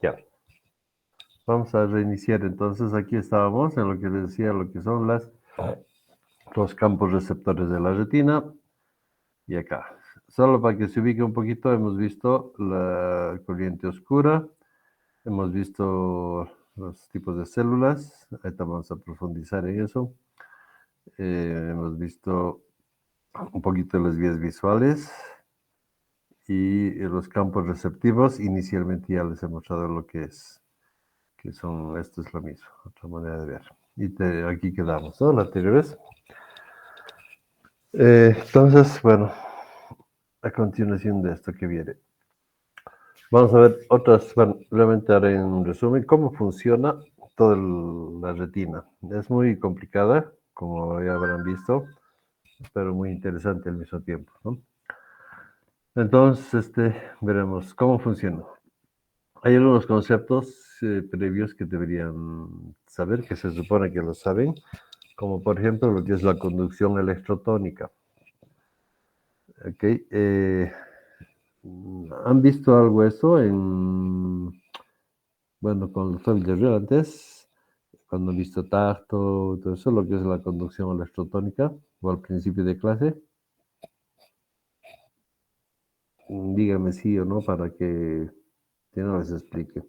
Ya. Vamos a reiniciar. Entonces, aquí estábamos en lo que les decía, lo que son los campos receptores de la retina. Y acá. Solo para que se ubique un poquito, hemos visto la corriente oscura, hemos visto los tipos de células, ahorita vamos a profundizar en eso. Hemos visto un poquito las vías visuales y los campos receptivos. Inicialmente ya les he mostrado lo que es, que son, esto es lo mismo, otra manera de ver. Y aquí quedamos, ¿no? La anterior vez. Entonces, bueno, a continuación de esto que viene. Vamos a ver otras, bueno, realmente haré en resumen cómo funciona toda la retina. Es muy complicada, como ya habrán visto, pero muy interesante al mismo tiempo, ¿no? Entonces, veremos cómo funciona. Hay algunos conceptos previos que deberían saber, que se supone que lo saben, como por ejemplo lo que es la conducción electrotónica. Okay. ¿Han visto algo eso bueno, con los software de antes, cuando han visto tacto, todo eso, lo que es la conducción electrotónica, o al principio de clase? Dígame sí o no para que no les explique,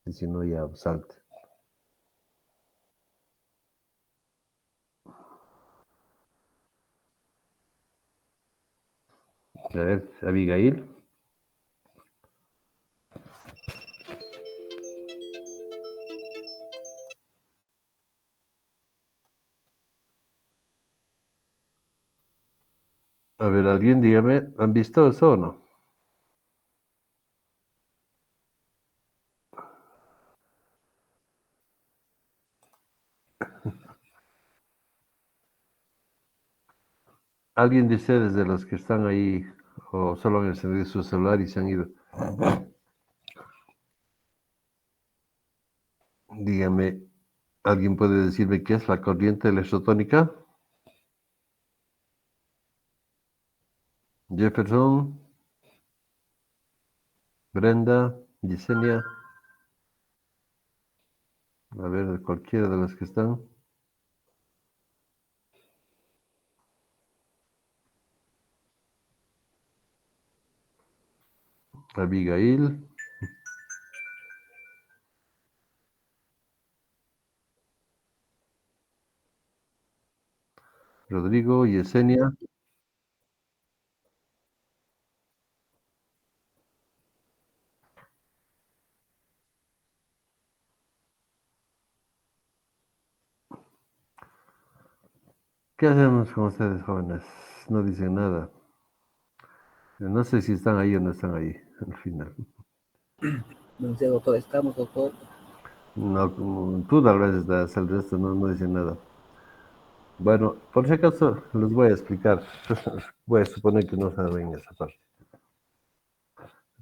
y si no ya salte. A ver, Abigail. A ver, alguien dígame, ¿han visto eso o no? ¿Alguien de ustedes, de los que están ahí, o solo han encendido su celular y se han ido? Dígame, ¿alguien puede decirme qué es la corriente electrotónica? Jefferson, Brenda, Yesenia, a ver, cualquiera de los que están. Abigail, Rodrigo, Yesenia. ¿Qué hacemos con ustedes, jóvenes? No dicen nada. No sé si están ahí o no están ahí, al final. No sé, doctor, estamos, doctor. No, tú tal vez estás, el resto no dicen nada. Bueno, por si acaso les voy a explicar. Voy a suponer que no saben esa parte,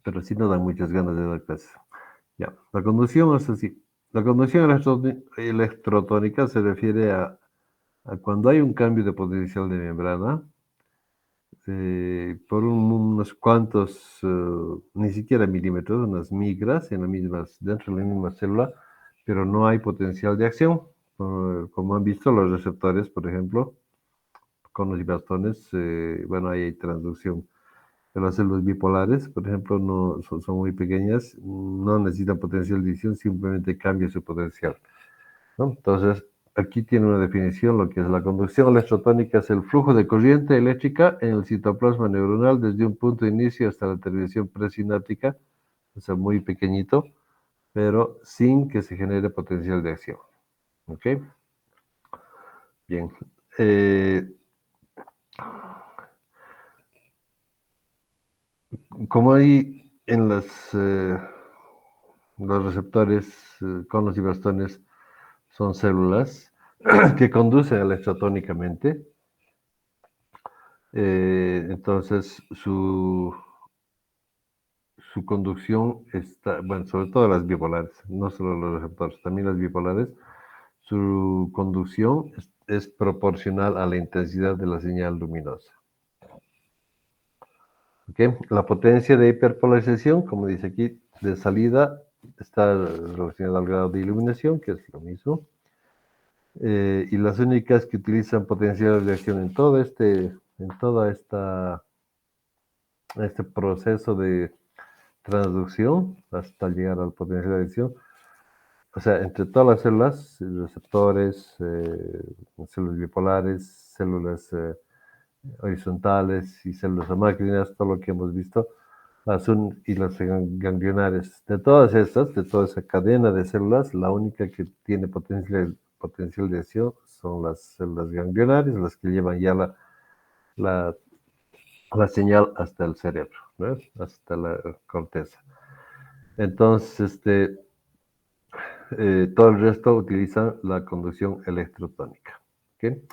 pero sí no dan muchas ganas de dar clases. Ya, la conducción es así. La conducción electrotónica se refiere a cuando hay un cambio de potencial de membrana por unos cuantos, ni siquiera milímetros, unas micras dentro de la misma célula, pero no hay potencial de acción. Como han visto los receptores, por ejemplo, con los bastones, bueno, ahí hay transducción. Pero las células bipolares, por ejemplo, no, son muy pequeñas, no necesitan potencial de acción, simplemente cambia su potencial, ¿no? Entonces, aquí tiene una definición, lo que es la conducción electrotónica es el flujo de corriente eléctrica en el citoplasma neuronal desde un punto de inicio hasta la terminación presináptica, o sea, muy pequeñito, pero sin que se genere potencial de acción. ¿Ok? Bien. Eh, como hay en los receptores, conos y bastones, son células que conducen electrotónicamente, entonces su conducción está, bueno, sobre todo las bipolares, no solo los receptores, también las bipolares, su conducción es proporcional a la intensidad de la señal luminosa. ¿Okay? La potencia de hiperpolarización, como dice aquí, de salida está relacionado al grado de iluminación, que es lo mismo. Y las únicas que utilizan potenciales de acción en todo este proceso de transducción hasta llegar al potencial de acción, o sea, entre todas las células, receptores, células bipolares, células horizontales y células amácrinas, todo lo que hemos visto, y las ganglionares. De todas estas, de toda esa cadena de células, la única que tiene potencial de acción son las células ganglionares, las que llevan ya la señal hasta el cerebro, ¿no? Hasta la corteza. Entonces, todo el resto utiliza la conducción electrotónica. ¿Okay?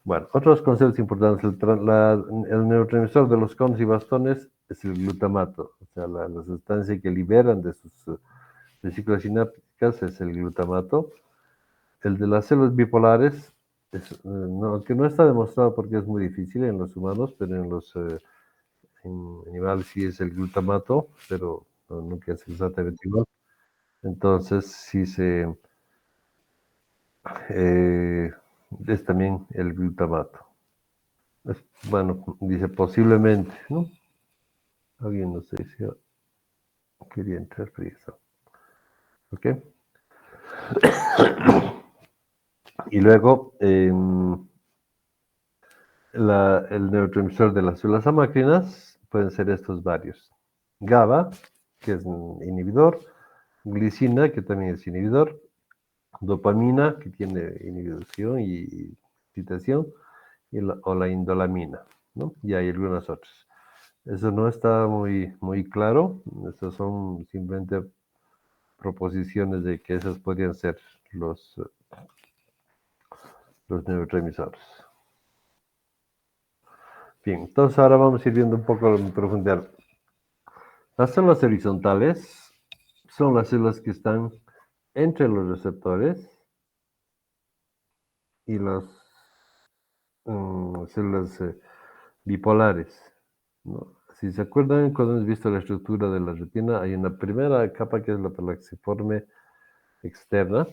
Bueno, otros conceptos importantes. El neurotransmisor de los conos y bastones es el glutamato, o sea, la sustancia que liberan de sus vesículas sinápticas es el glutamato. El de las células bipolares, que no está demostrado porque es muy difícil en los humanos, pero en los animales sí es el glutamato, pero nunca es exactamente igual. Entonces, sí es también el glutamato. Bueno, dice posiblemente, ¿no? Alguien no sé si quería entrar, pero ya está. ¿Ok? Y luego, el neurotransmisor de las células amácrinas pueden ser estos varios. GABA, que es un inhibidor, glicina, que también es inhibidor, dopamina, que tiene inhibición y excitación, o la indolamina, ¿no? Y hay algunas otras. Eso no está muy claro. Estas son simplemente proposiciones de que esas podrían ser los neurotransmisores. Bien, entonces ahora vamos a ir viendo un poco en profundidad. Las células horizontales son las células que están entre los receptores y las células bipolares, ¿no? Si se acuerdan, cuando hemos visto la estructura de la retina, hay una primera capa que es la palaxiforme externa.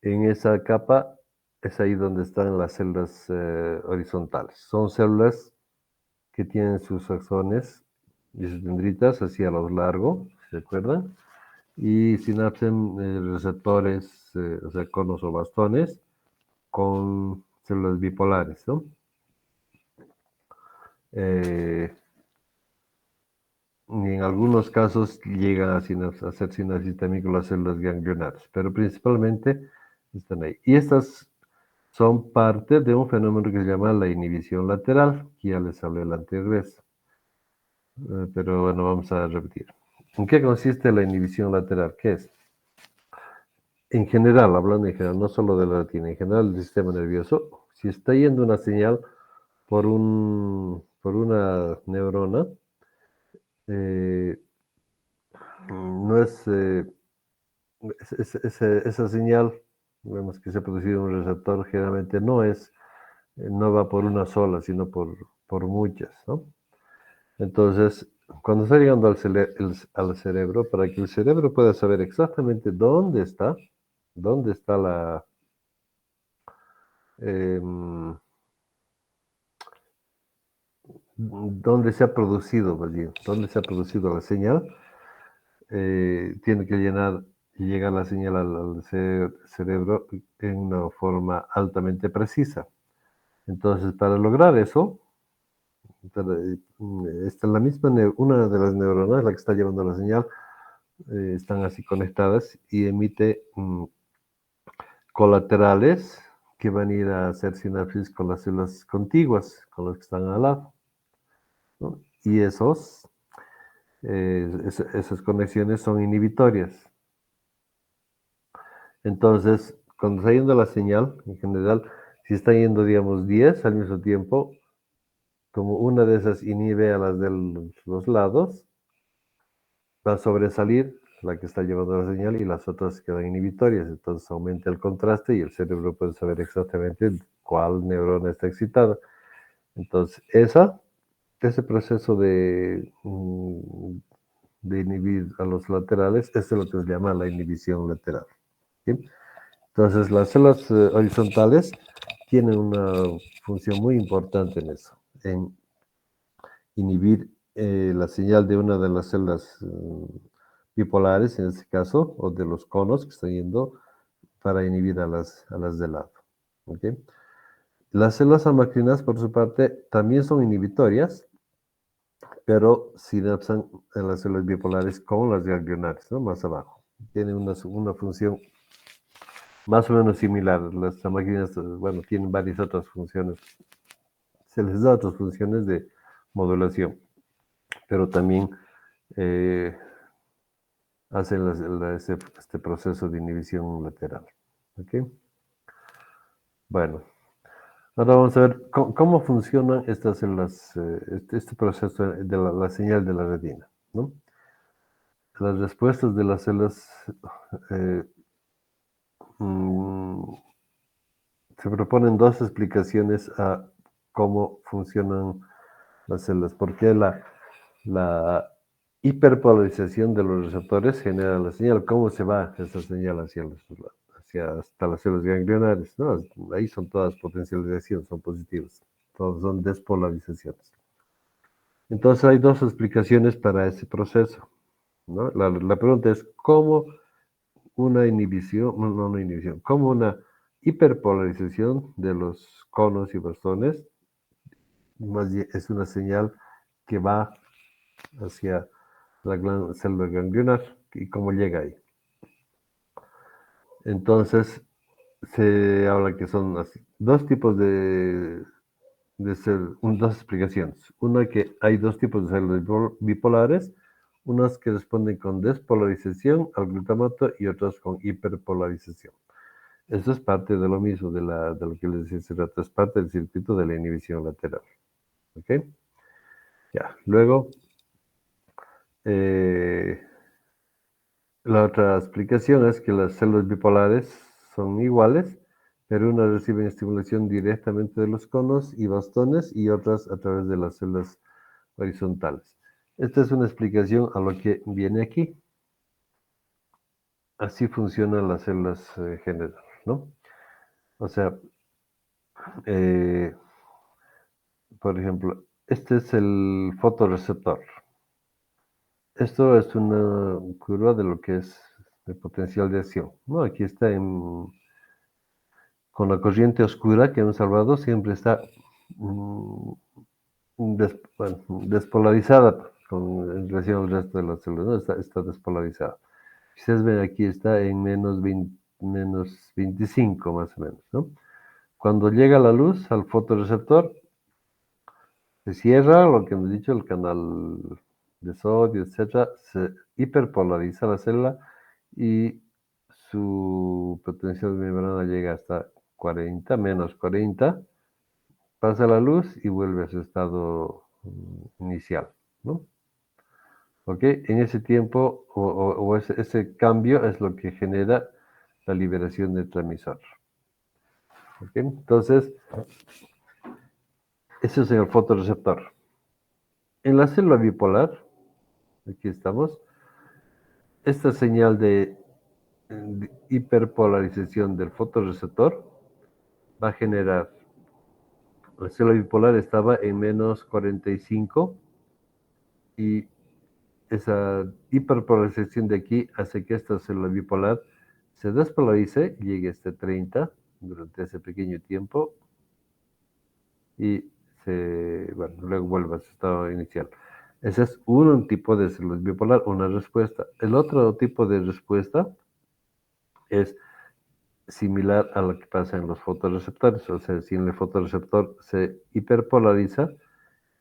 En esa capa es ahí donde están las células horizontales. Son células que tienen sus axones y sus dendritas hacia lo largo, ¿se acuerdan? Y sinapsen receptores, o sea, conos o bastones, con células bipolares, ¿no? Y en algunos casos llegan a hacer sinapsis también con las células ganglionares, pero principalmente están ahí. Y estas son parte de un fenómeno que se llama la inhibición lateral, que ya les hablé la anterior vez. Pero bueno, vamos a repetir. ¿En qué consiste la inhibición lateral? ¿Qué es? En general, hablando en general, no solo de la retina, en general el sistema nervioso, si está yendo una señal por una neurona, eh, no es esa señal, vemos que se ha producido en un receptor, generalmente no va por una sola, sino por muchas, ¿no? Entonces, cuando está llegando al cerebro, para que el cerebro pueda saber exactamente dónde está em, dónde se ha producido, más bien, dónde se ha producido la señal, tiene que llegar la señal al cerebro en una forma altamente precisa. Entonces, para lograr eso, está una de las neuronas, la que está llevando la señal, están así conectadas y emite colaterales que van a ir a hacer sinapsis con las células contiguas, con las que están al lado, ¿no? Y esas conexiones son inhibitorias. Entonces, cuando está yendo la señal, en general, si está yendo, digamos, 10 al mismo tiempo, como una de esas inhibe a las de los lados, va a sobresalir la que está llevando la señal y las otras quedan inhibitorias. Entonces aumenta el contraste y el cerebro puede saber exactamente cuál neurona está excitada. Entonces, ese proceso de inhibir a los laterales, esto es lo que se llama la inhibición lateral. ¿Sí? Entonces, las células horizontales tienen una función muy importante en eso, en inhibir la señal de una de las células bipolares, en este caso, o de los conos que están yendo para inhibir a las de lado. ¿Okay? Las células amacrinas, por su parte, también son inhibitorias, pero sinapsan en las células bipolares con las ganglionares, ¿no? Más abajo. Tienen una función más o menos similar. Las amacrinas, bueno, tienen varias otras funciones. Se les da otras funciones de modulación, pero también hacen este proceso de inhibición lateral. ¿Okay? Bueno, ahora vamos a ver cómo funcionan estas células, este proceso de la señal de la retina, ¿no? Las respuestas de las células eh, mm, se proponen dos explicaciones a cómo funcionan las células. ¿Por qué la hiperpolarización de los receptores genera la señal? ¿Cómo se va esa señal hasta las células ganglionares? ¿No? Ahí son todas potencializaciones, son positivas. Todas son despolarizaciones. Entonces hay dos explicaciones para ese proceso, ¿no? La pregunta es, ¿cómo una inhibición, no una inhibición, cómo una hiperpolarización de los conos y bastones más bien es una señal que va hacia la célula ganglionar y cómo llega ahí? Entonces, se habla que son así, dos tipos dos explicaciones. Una, que hay dos tipos de células bipolares, unas que responden con despolarización al glutamato y otras con hiperpolarización. Esto es parte de lo mismo, de lo que les decía hace rato, es parte del circuito de la inhibición lateral. ¿Ok? Ya, luego, la otra explicación es que las células bipolares son iguales, pero unas reciben estimulación directamente de los conos y bastones y otras a través de las células horizontales. Esta es una explicación a lo que viene aquí. Así funcionan las células general, ¿no? O sea, por ejemplo, este es el fotorreceptor. Esto es una curva de lo que es el potencial de acción, ¿no? Aquí está con la corriente oscura que hemos hablado, siempre está despolarizada en relación al resto de las células, ¿no? Está despolarizada. Si ustedes ven aquí está en menos 25 más o menos, ¿no? Cuando llega la luz al fotorreceptor, se cierra, lo que hemos dicho, el canal de sodio, etcétera, se hiperpolariza la célula y su potencial de membrana llega hasta 40, menos 40, pasa la luz y vuelve a su estado inicial, ¿no? ¿Ok? En ese tiempo, o ese cambio es lo que genera la liberación del transmisor. ¿Ok? Entonces, eso es en el fotorreceptor. En la célula bipolar, aquí estamos, esta señal de hiperpolarización del fotorreceptor va a generar, la célula bipolar estaba en menos 45 y esa hiperpolarización de aquí hace que esta célula bipolar se despolarice, llegue a este 30 durante ese pequeño tiempo y bueno, luego vuelve a su estado inicial. Ese es un tipo de célula bipolar, una respuesta. El otro tipo de respuesta es similar a lo que pasa en los fotorreceptores, o sea, si en el fotorreceptor se hiperpolariza,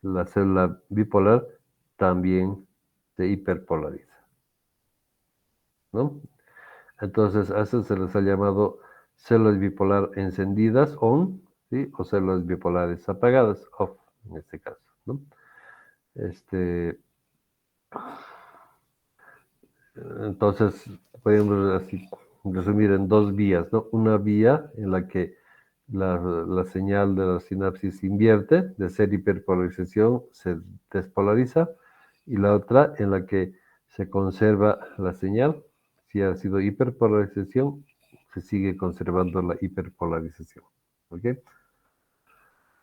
la célula bipolar también se hiperpolariza, ¿no? Entonces, a eso se les ha llamado células bipolar encendidas, on, ¿sí? O células bipolares apagadas, off, en este caso, ¿no? Entonces, podemos así resumir en dos vías, ¿no? Una vía en la que la señal de la sinapsis invierte, de ser hiperpolarización, se despolariza, y la otra en la que se conserva la señal. Si ha sido hiperpolarización, se sigue conservando la hiperpolarización. ¿Ok?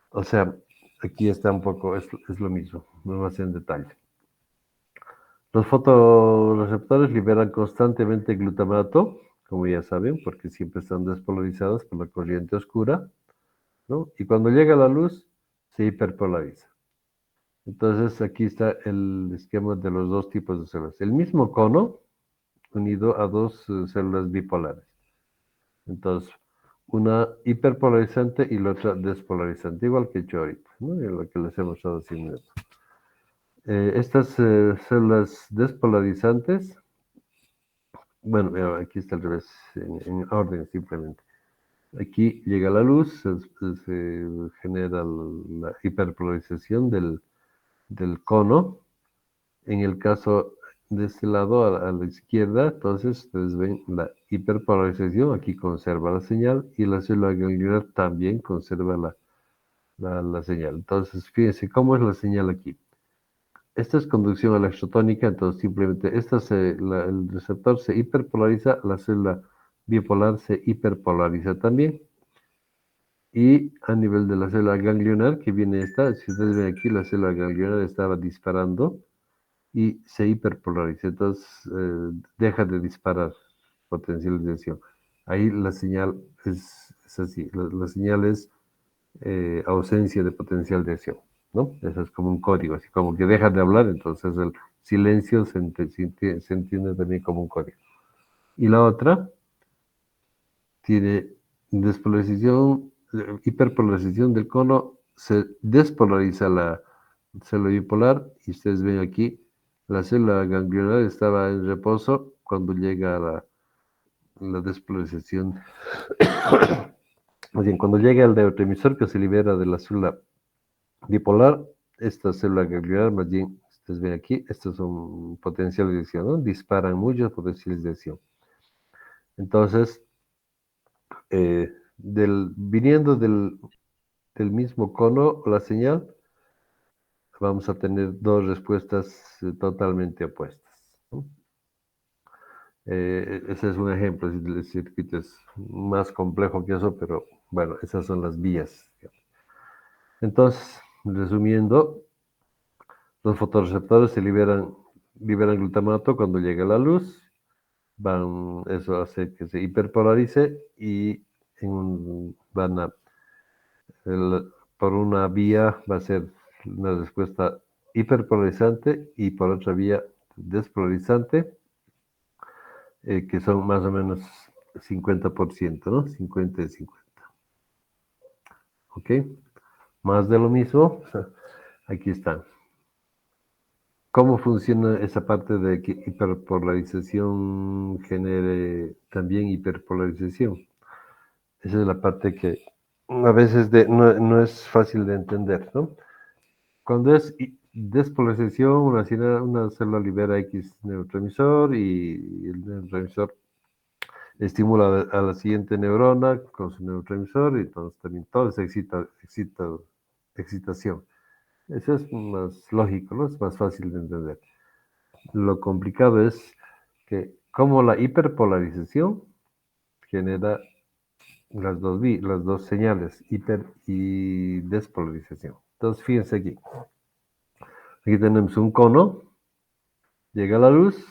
O sea, aquí está un poco, es lo mismo, no más en detalle. Los fotorreceptores liberan constantemente glutamato, como ya saben, porque siempre están despolarizados por la corriente oscura, ¿no? Y cuando llega la luz, se hiperpolariza. Entonces, aquí está el esquema de los dos tipos de células. El mismo cono unido a dos células bipolares. Entonces, una hiperpolarizante y la otra despolarizante, igual que he hecho ahorita, ¿no? Y lo que les he mostrado hace un minuto. Estas células despolarizantes, bueno, aquí está al revés, en orden simplemente. Aquí llega la luz, se genera la hiperpolarización del cono. En el caso de este lado, a la izquierda, entonces ustedes ven la hiperpolarización, aquí conserva la señal y la célula ganglionar también conserva la señal. Entonces, fíjense cómo es la señal aquí. Esta es conducción electrotónica, entonces simplemente el receptor se hiperpolariza, la célula bipolar se hiperpolariza también. Y a nivel de la célula ganglionar, que viene esta, si ustedes ven aquí, la célula ganglionar estaba disparando y se hiperpolariza, entonces deja de disparar potencialización. Ahí la señal es así, la señal es ausencia de potencial de acción, ¿no? Eso es como un código, así como que deja de hablar, entonces el silencio se entiende también como un código. Y la otra tiene despolarización, hiperpolarización del cono, se despolariza la célula bipolar y ustedes ven aquí, la célula ganglionar estaba en reposo cuando llega la despolarización. Más bien, cuando llega el neurotransmisor que se libera de la célula bipolar, esta célula ganglionar, más bien, ustedes ven aquí, estos son potenciales de acción, ¿no? Disparan muchos potenciales de acción. Entonces, viniendo del mismo cono, la señal, vamos a tener dos respuestas totalmente opuestas, ¿no? Ese es un ejemplo, el circuito es más complejo que eso, pero bueno, esas son las vías. Entonces, resumiendo, los fotorreceptores liberan glutamato cuando llega la luz, eso hace que se hiperpolarice y van a, por una vía va a ser una respuesta hiperpolarizante y por otra vía despolarizante, que son más o menos 50%, ¿no? 50 y 50. ¿Ok? Más de lo mismo, aquí están. ¿Cómo funciona esa parte de que hiperpolarización genere también hiperpolarización? Esa es la parte que a veces no es fácil de entender, ¿no? Cuando es despolarización, una célula libera X neurotransmisor y el neurotransmisor estimula a la siguiente neurona con su neurotransmisor y entonces también todo es excitación. Eso es más lógico, ¿no? Es más fácil de entender. Lo complicado es que como la hiperpolarización genera las dos señales, hiper y despolarización. Entonces, fíjense aquí. Aquí tenemos un cono, llega la luz,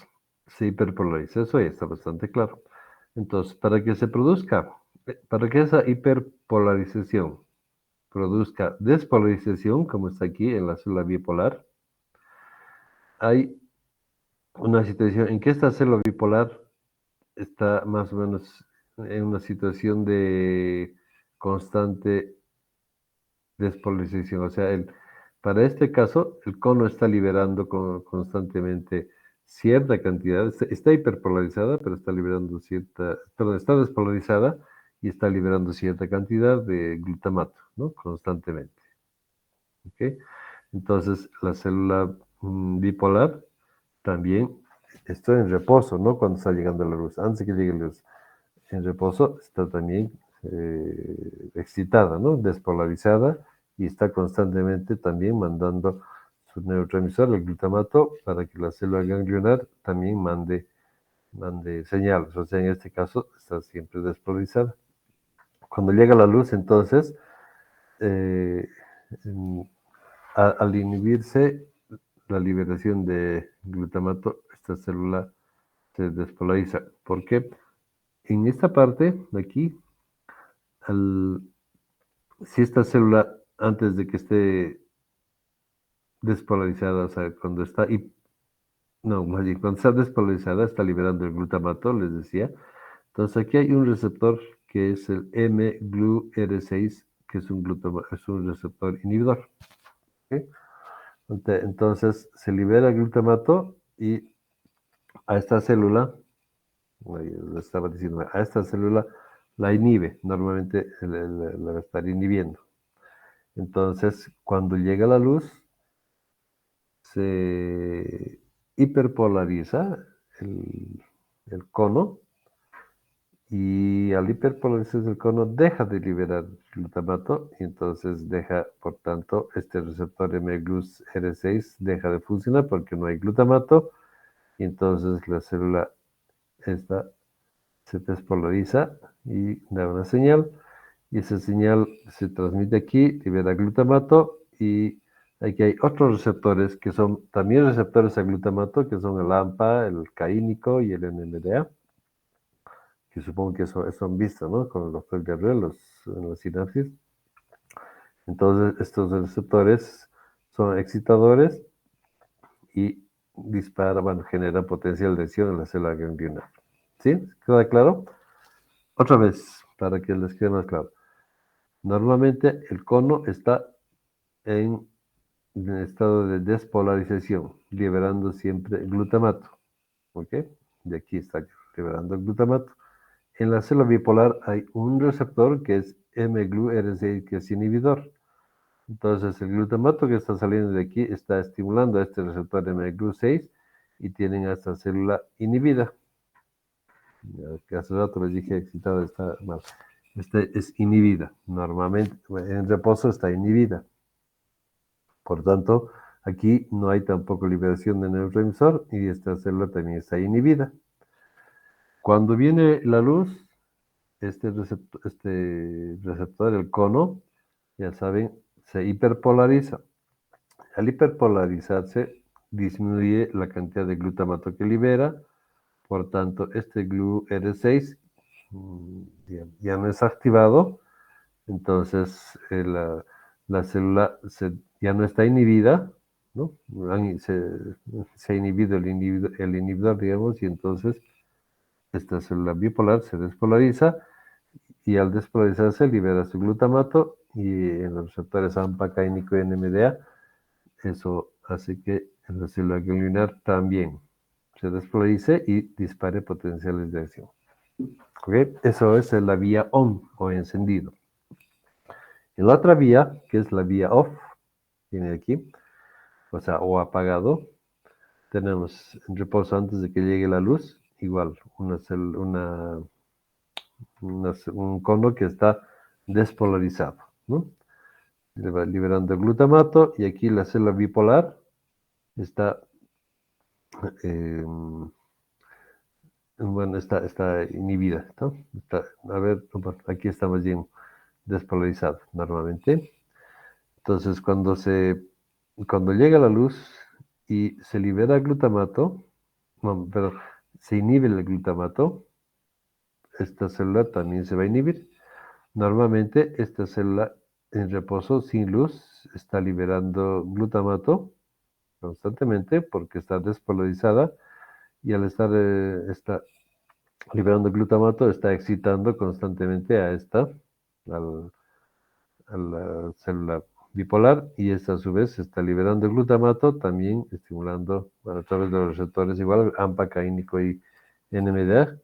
se hiperpolariza. Eso ya está bastante claro. Entonces, para que se produzca, para que esa hiperpolarización produzca despolarización, como está aquí en la célula bipolar, hay una situación en que esta célula bipolar está más o menos en una situación de constante despolarización. O sea, para este caso, el cono está liberando constantemente cierta cantidad, está hiperpolarizada, pero está liberando perdón, está despolarizada y está liberando cierta cantidad de glutamato, ¿no? Constantemente. ¿Ok? Entonces, la célula bipolar también está en reposo, ¿no? Cuando está llegando la luz, antes de que llegue la luz. En reposo está también excitada, ¿no? Despolarizada y está constantemente también mandando su neurotransmisor, el glutamato, para que la célula ganglionar también mande señales. O sea, en este caso está siempre despolarizada. Cuando llega la luz, entonces, al inhibirse la liberación de glutamato, esta célula se despolariza. ¿Por qué? En esta parte de aquí, si esta célula, antes de que esté despolarizada, o sea, cuando está, no, más bien, cuando está despolarizada, está liberando el glutamato, les decía. Entonces aquí hay un receptor que es el mGlu-R6, que es es un receptor inhibidor. ¿Okay? Entonces se libera el glutamato y a esta célula, lo estaba diciendo, a esta célula la inhibe, normalmente la va a estar inhibiendo. Entonces, cuando llega la luz, se hiperpolariza el cono y al hiperpolarizarse el cono deja de liberar glutamato y entonces deja, por tanto, este receptor mGlu-R6 deja de funcionar porque no hay glutamato y entonces la célula esta se despolariza y da una señal y esa señal se transmite aquí, libera glutamato y aquí hay otros receptores que son también receptores a glutamato, que son el AMPA, el caínico y el NMDA, que supongo que eso han visto, ¿no? Con el doctor Gabriel, en las sinapsis. Entonces, estos receptores son excitadores y generan potencial de lesión en la célula ganglionar. ¿Sí? ¿Queda claro? Otra vez, para que les quede más claro. Normalmente el cono está en estado de despolarización, liberando siempre glutamato. ¿Ok? De aquí está liberando el glutamato. En la célula bipolar hay un receptor que es mGlu-R6, que es inhibidor. Entonces, el glutamato que está saliendo de aquí está estimulando a este receptor mGlu-6 y tienen a esta célula inhibida. Que hace rato les dije excitada, está mal. Esta es inhibida. Normalmente, en reposo está inhibida. Por tanto, aquí no hay tampoco liberación de neurotransmisor y esta célula también está inhibida. Cuando viene la luz, este receptor, el cono, ya saben, se hiperpolariza. Al hiperpolarizarse, disminuye la cantidad de glutamato que libera, por tanto, este GLU-R6 ya no es activado, entonces la célula ya no está inhibida, ¿no? Se ha inhibido el inhibidor, digamos, y entonces esta célula bipolar se despolariza y al despolarizarse libera su glutamato y en los receptores AMPA, caínico y NMDA, eso hace que la célula ganglionar también se despolarice y dispare potenciales de acción. ¿Okay? Eso es la vía on o encendido. En la otra vía, que es la vía off, viene aquí, o sea, o apagado, tenemos en reposo antes de que llegue la luz, igual, un cono que está despolarizado, ¿no? Liberando el glutamato y aquí la célula bipolar está, eh, bueno, está inhibida, ¿no? A ver, aquí está más bien despolarizado normalmente. Entonces, cuando llega la luz y se libera glutamato, no, pero se inhibe el glutamato, esta célula también se va a inhibir. Normalmente, esta célula en reposo sin luz está liberando glutamato constantemente porque está despolarizada y al está liberando glutamato está excitando constantemente al- a la célula bipolar y esta a su vez está liberando el glutamato, también estimulando a través de los receptores igual, AMPA, caínico y NMDA,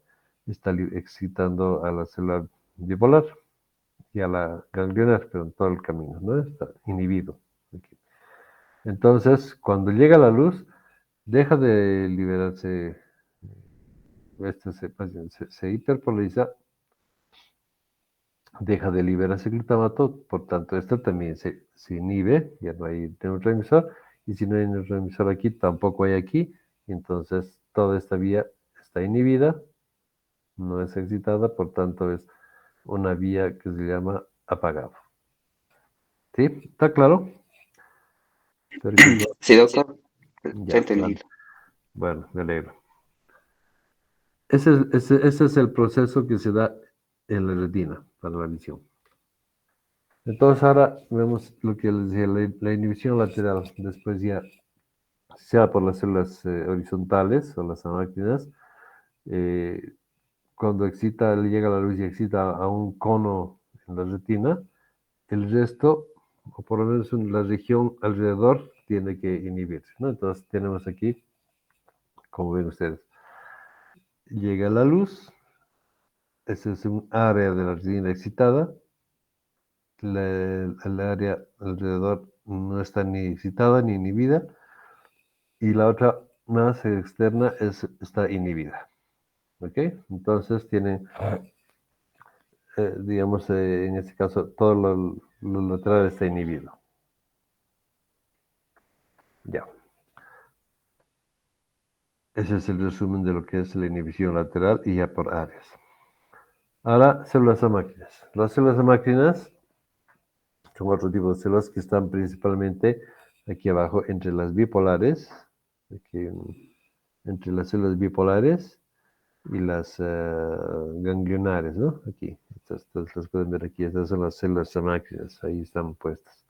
está excitando a la célula bipolar y a la ganglionar, pero en todo el camino, ¿no? Está inhibido. Aquí. Entonces, cuando llega la luz, deja de liberarse, se hiperpolariza, deja de liberarse glutamato, por tanto, esto también se inhibe, ya no hay neurotransmisor, y si no hay neurotransmisor aquí, tampoco hay aquí, entonces toda esta vía está inhibida, no es excitada, por tanto es una vía que se llama apagado. ¿Sí? ¿Está claro? Teórico. Sí, doctor. Ya, Está vale. entendido. Bueno, me alegro. Ese es el proceso que se da en la retina para la visión. Entonces ahora vemos lo que les decía, la inhibición lateral, después ya sea por las células horizontales o las amácrinas, eh, cuando excita, le llega la luz y excita a un cono en la retina, el resto, o por lo menos la región alrededor, tiene que inhibirse, ¿no? Entonces tenemos aquí, como ven ustedes, llega la luz, ese es un área de la retina excitada, el área alrededor no está ni excitada ni inhibida, y la otra más externa está inhibida. ¿Ok? Entonces tienen, digamos, en este caso, todo lo lateral está inhibido. Ya. Ese es el resumen de lo que es la inhibición lateral y ya por áreas. Ahora, células amácrinas. Las células amácrinas son otro tipo de células que están principalmente aquí abajo entre las bipolares, aquí, entre las células bipolares y las ganglionares, ¿no? Aquí, estas las pueden ver aquí, estas son las células amácrinas, ahí están puestas.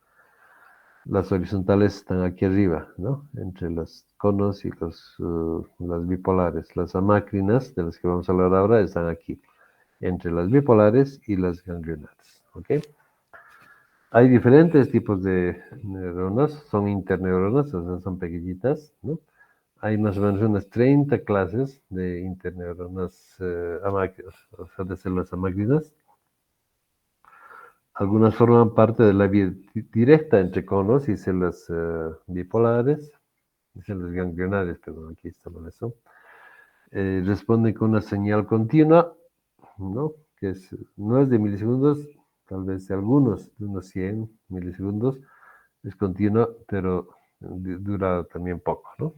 Las horizontales están aquí arriba, ¿no? Entre los conos y las bipolares. Las amácrinas, de las que vamos a hablar ahora, están aquí, entre las bipolares y las ganglionares, ¿ok? Hay diferentes tipos de neuronas, son interneuronas, o sea, son pequeñitas, ¿no? Hay más o menos unas 30 clases de interneuronas amácrinas, o sea, de células amácrinas. Algunas forman parte de la vía directa entre conos y células bipolares, células ganglionares, perdón, aquí está mal eso. Responden con una señal continua, ¿no? No es de milisegundos, tal vez de algunos, de unos 100 milisegundos, es continua, pero dura también poco, ¿no?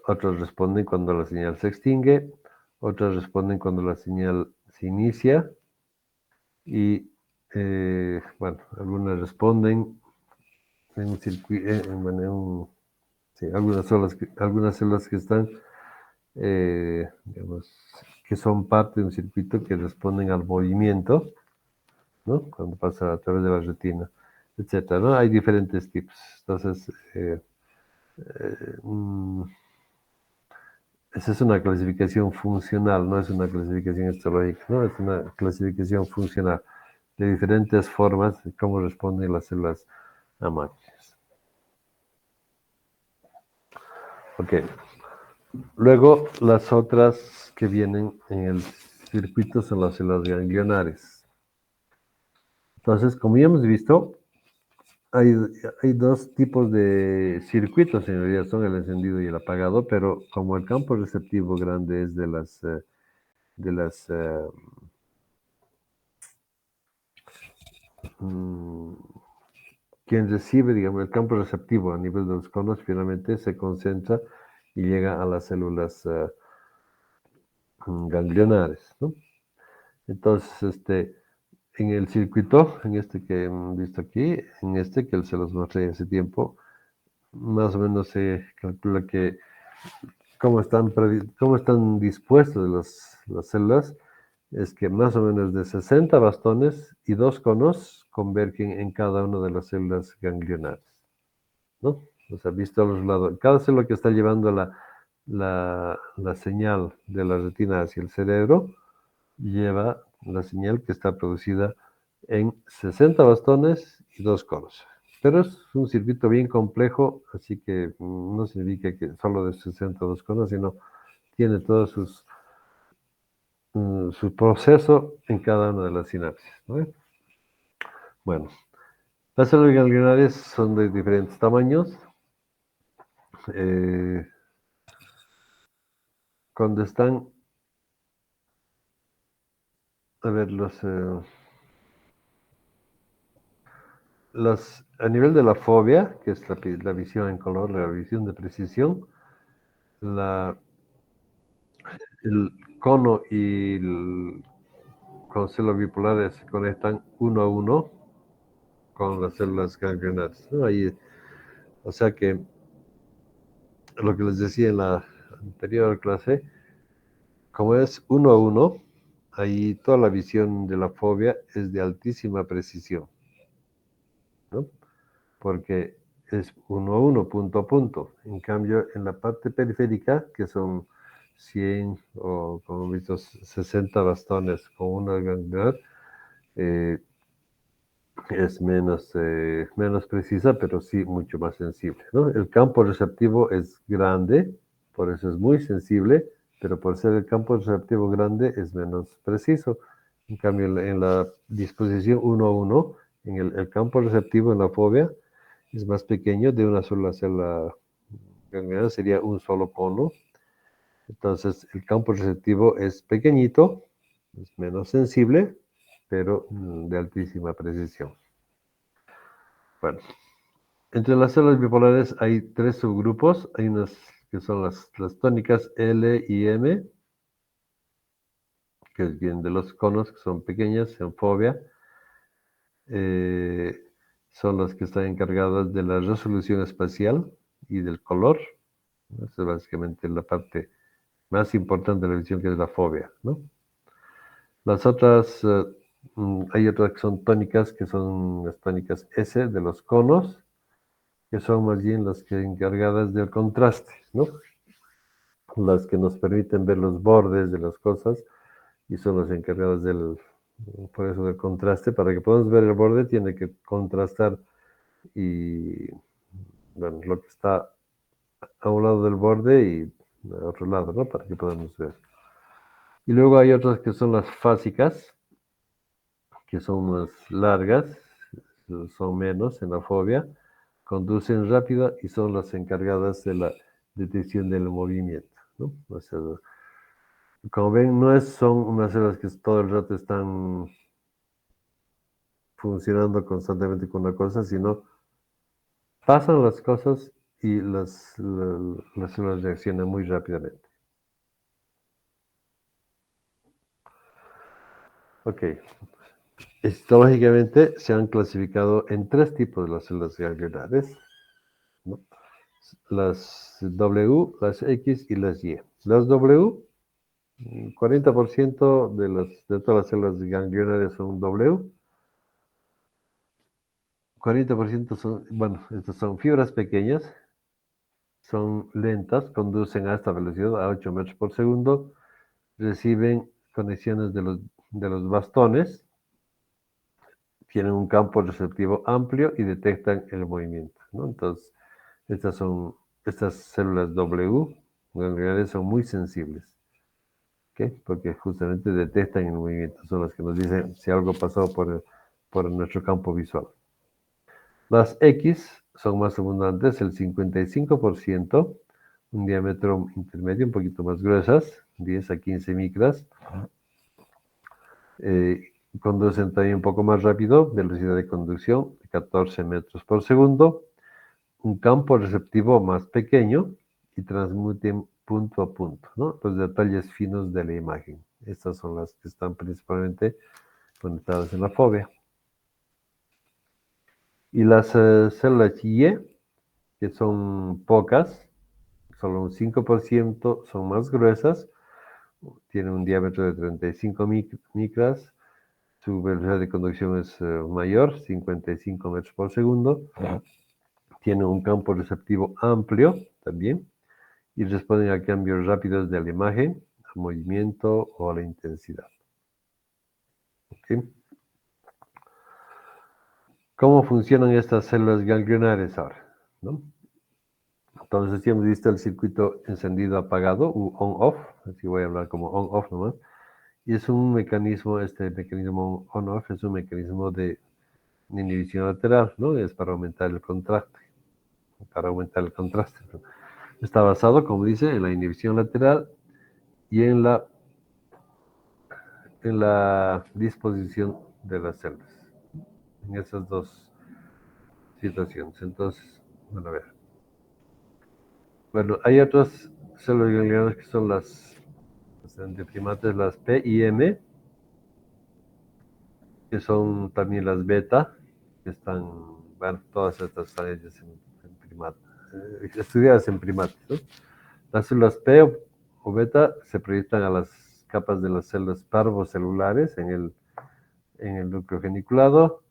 Otros responden cuando la señal se extingue, otros responden cuando la señal se inicia y, bueno, algunas responden en un circuito, sí, algunas células que están, digamos, que son parte de un circuito que responden al movimiento, ¿no? Cuando pasa a través de la retina, etcétera, ¿no? Hay diferentes tipos. Entonces, mm, esa es una clasificación funcional, no es una clasificación histológica, ¿no? Es una clasificación funcional de diferentes formas de cómo responden las células amácrinas. Ok. Luego, las otras que vienen en el circuito son las células ganglionares. Entonces, como ya hemos visto, hay, hay dos tipos de circuitos, en realidad son el encendido y el apagado, pero como el campo receptivo grande es de las mm, quien recibe, digamos, el campo receptivo a nivel de los conos finalmente se concentra y llega a las células ganglionares, ¿no? Entonces, en el circuito, en este que hemos visto aquí, en este que se los mostré hace tiempo, más o menos se calcula que cómo están dispuestas las células, es que más o menos de 60 bastones y 2 conos convergen en cada una de las células ganglionares, ¿no? O sea, visto a los lados. Cada célula que está llevando la señal de la retina hacia el cerebro lleva la señal que está producida en 60 bastones y 2 conos. Pero es un circuito bien complejo, así que no significa que solo de 62 conos, sino tiene todo su proceso en cada una de las sinapsis, ¿no? Bueno, las células ganglionares son de diferentes tamaños. Eh, cuando están, a ver, A nivel de la fobia, que es la visión en color, la visión de precisión, el cono y el con células bipolares se conectan uno a uno con las células ganglionares, ¿no? Ahí, o sea que lo que les decía en la anterior clase, como es uno a uno, ahí toda la visión de la fobia es de altísima precisión, ¿no? Porque es uno a uno, punto a punto. En cambio, en la parte periférica, que son 100 o como hemos visto 60 bastones con una ganglionar, eh, es menos precisa, pero sí mucho más sensible, ¿no? El campo receptivo es grande, por eso es muy sensible, pero por ser el campo receptivo grande es menos preciso. En cambio, en la disposición uno a uno, en el campo receptivo en la fobia es más pequeño, de una sola célula ganglionar sería un solo cono. Entonces, el campo receptivo es pequeñito, es menos sensible, pero de altísima precisión. Bueno, entre las células bipolares hay tres subgrupos. Hay unas que son las tónicas L y M, que vienen de los conos, que son pequeñas en fobia. Eh, son las que están encargadas de la resolución espacial y del color. Esa es básicamente la parte más importante de la visión, que es la fobia, ¿no? Las otras, hay otras que son tónicas, que son las tónicas S de los conos, que son más bien las que encargadas del contraste, ¿no? Las que nos permiten ver los bordes de las cosas y son las encargadas por eso del contraste. Para que podamos ver el borde tiene que contrastar y, bueno, lo que está a un lado del borde y a otro lado, ¿no? Para que podamos ver. Y luego hay otras que son las fásicas, que son más largas, son menos en la fobia, conducen rápido y son las encargadas de la detección del movimiento, ¿no? O sea, como ven, no son unas células que todo el rato están funcionando constantemente con una cosa, sino pasan las cosas y las células reaccionan muy rápidamente. Ok. Histológicamente se han clasificado en tres tipos de las células ganglionares, ¿no? Las W, las X y las Y. Las W, 40% de todas las células ganglionares son W. 40% son, bueno, estas son fibras pequeñas, son lentas, conducen a esta velocidad, a 8 metros por segundo, reciben conexiones de los bastones, tienen un campo receptivo amplio y detectan el movimiento, ¿no? Entonces, estas células W ganglionares son muy sensibles, ¿ok? Porque justamente detectan el movimiento, son las que nos dicen si algo pasó por nuestro campo visual. Las X son más abundantes, el 55%, un diámetro intermedio, un poquito más gruesas, 10 a 15 micras. Conducen también un poco más rápido, velocidad de conducción de 14 metros por segundo, un campo receptivo más pequeño y transmiten punto a punto, ¿no? Los detalles finos de la imagen. Estas son las que están principalmente conectadas en la fobia. Y las células Y, que son pocas, solo un 5%, son más gruesas, tienen un diámetro de 35 micras, su velocidad de conducción es mayor, 55 metros por segundo, tienen un campo receptivo amplio también y responden a cambios rápidos de la imagen, al movimiento o a la intensidad. ¿Okay? ¿Cómo funcionan estas células ganglionares ahora? ¿No? Entonces, ya hemos visto el circuito encendido-apagado, u on-off, así voy a hablar como on-off nomás, y es un mecanismo, este mecanismo on-off es un mecanismo de inhibición lateral, ¿no? Es para aumentar el contraste, Está basado, como dice, en la inhibición lateral y en la disposición de las células, en esas dos situaciones. Entonces, bueno, a ver. Bueno, hay otras células ganglionares que son las de primates, las P y M, que son también las beta, que están, bueno, todas estas están hechas en primates, estudiadas en primates, ¿no? Las células P o beta se proyectan a las capas de las células parvocelulares en el núcleo geniculado,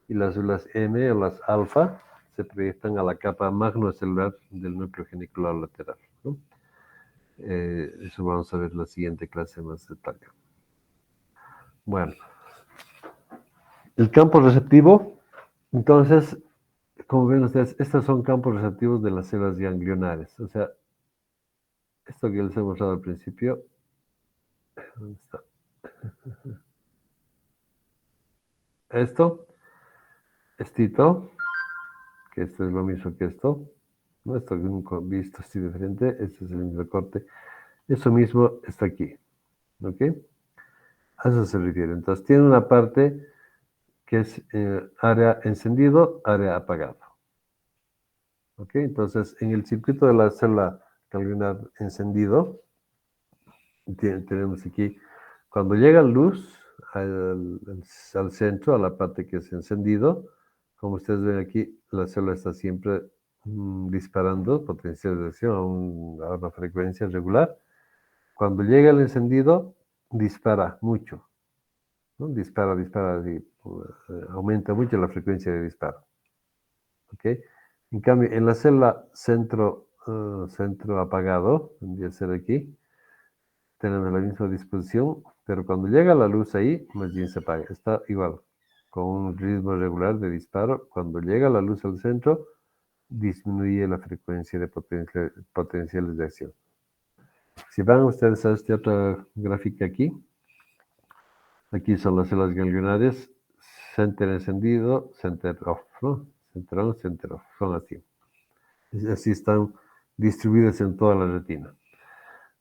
y las células M o las alfa se proyectan a la capa magnocelular del núcleo geniculado lateral, ¿no? Eso vamos a ver en la siguiente clase más detalle. Bueno, el campo receptivo, entonces, como ven ustedes, estos son campos receptivos de las células ganglionares. O sea, esto que les he mostrado al principio, ¿dónde está? Esto, estito, que esto es lo mismo que esto, ¿no? Esto que nunca he visto así de frente, este es el mismo corte. Eso mismo está aquí, ¿ok? A eso se refiere. Entonces, tiene una parte que es área encendido, área apagado. ¿Ok? Entonces, en el circuito de la célula ganglionar encendido, tenemos aquí, cuando llega luz al centro, a la parte que es encendido, como ustedes ven aquí, la célula está siempre disparando potencial de acción a una frecuencia regular. Cuando llega el encendido, dispara mucho, ¿no? Dispara, aumenta mucho la frecuencia de disparo. ¿Ok? En cambio, en la célula centro apagado, tendría que ser aquí, tenemos la misma disposición, pero cuando llega la luz ahí, más bien se apaga. Está igual, con un ritmo regular de disparo. Cuando llega la luz al centro, disminuye la frecuencia de potenciales de acción. Si van ustedes a esta otra gráfica aquí, aquí son las células ganglionares, center encendido, center off, ¿no? Center on, center off, son así. Así están distribuidas en toda la retina.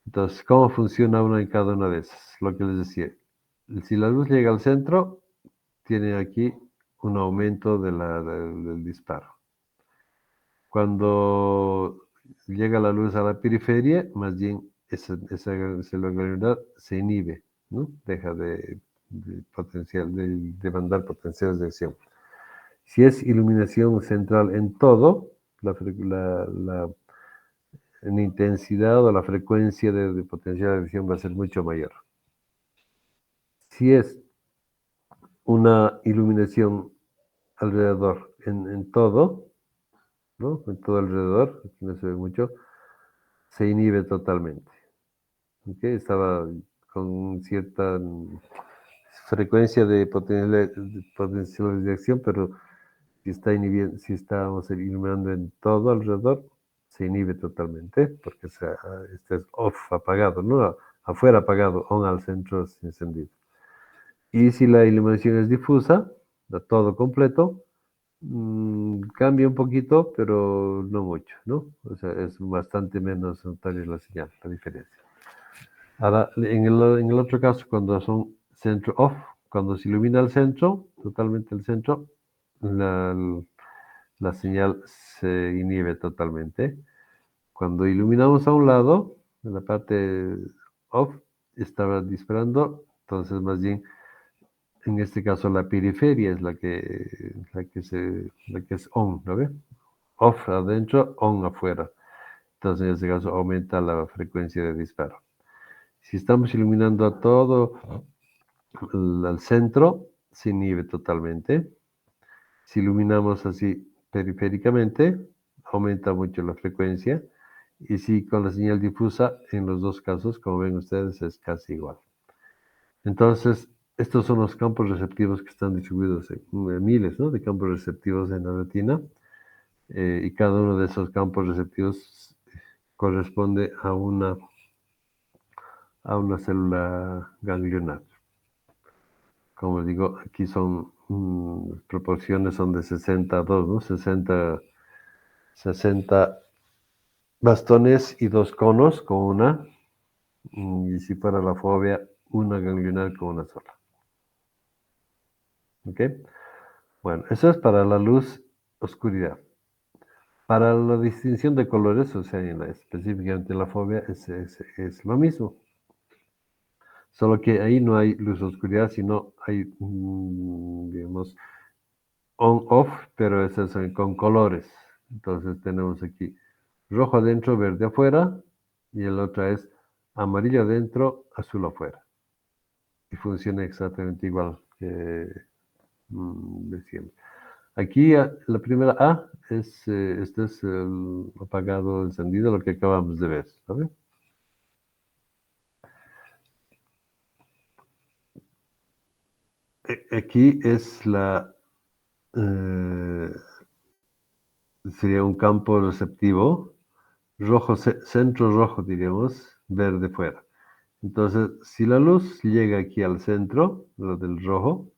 Entonces, ¿cómo funciona una en cada una de esas? Lo que les decía. Si la luz llega al centro, tiene aquí un aumento del disparo. Cuando llega la luz a la periferia, más bien esa célula ganglionar se inhibe, ¿no? Deja de mandar potenciales de acción. Si es iluminación central en todo, en intensidad o la frecuencia de potencial de acción va a ser mucho mayor. Si es una iluminación alrededor, en todo, ¿no? En todo alrededor, aquí no se ve mucho, se inhibe totalmente. ¿Okay? Estaba con cierta frecuencia de potenciales de acción, pero si estamos iluminando en todo alrededor, se inhibe totalmente, porque este es off, apagado, ¿no? Afuera apagado, on al centro encendido. Y si la iluminación es difusa, todo completo, cambia un poquito, pero no mucho, ¿no? O sea, es bastante menos notoria la señal, la diferencia. Ahora, en el otro caso, cuando son centro off, cuando se ilumina el centro, totalmente el centro, la señal se inhibe totalmente. Cuando iluminamos a un lado, en la parte off, estaba disparando, entonces más bien, en este caso la periferia es la que es on, ¿no ve? Off adentro, on afuera. Entonces en este caso aumenta la frecuencia de disparo. Si estamos iluminando a todo al centro, se inhibe totalmente. Si iluminamos así periféricamente, aumenta mucho la frecuencia. Y si con la señal difusa, en los dos casos, como ven ustedes, es casi igual. Entonces, estos son los campos receptivos que están distribuidos en miles, ¿no?, de campos receptivos en la retina. Y cada uno de esos campos receptivos corresponde a una célula ganglionar. Como digo, aquí son proporciones son de 62, ¿no? 60 bastones y 2 conos con una, y si fuera la fobia, una ganglionar con una sola. ¿Ok? Bueno, eso es para la luz oscuridad. Para la distinción de colores, o sea, específicamente la fobia, es lo mismo. Solo que ahí no hay luz-oscuridad, sino hay, digamos, on-off, pero es eso, con colores. Entonces tenemos aquí rojo adentro, verde afuera, y el otro es amarillo adentro, azul afuera. Y funciona exactamente igual que de siempre. Aquí la primera A este es el apagado encendido, lo que acabamos de ver, ¿sabe? Aquí es eh, sería un campo receptivo, rojo, centro rojo diríamos, verde fuera. Entonces, si la luz llega aquí al centro, lo del rojo,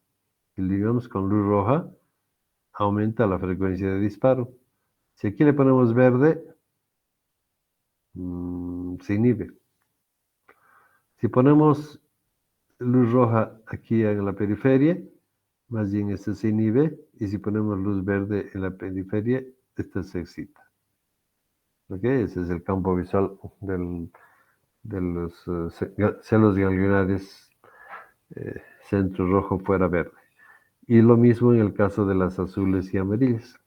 y digamos con luz roja, aumenta la frecuencia de disparo. Si aquí le ponemos verde, se inhibe. Si ponemos luz roja aquí en la periferia, más bien este se inhibe, y si ponemos luz verde en la periferia, este se excita. ¿Ok? Ese es el campo visual de los celos ganglionares, centro rojo fuera verde. Y lo mismo en el caso de las azules y amarillas.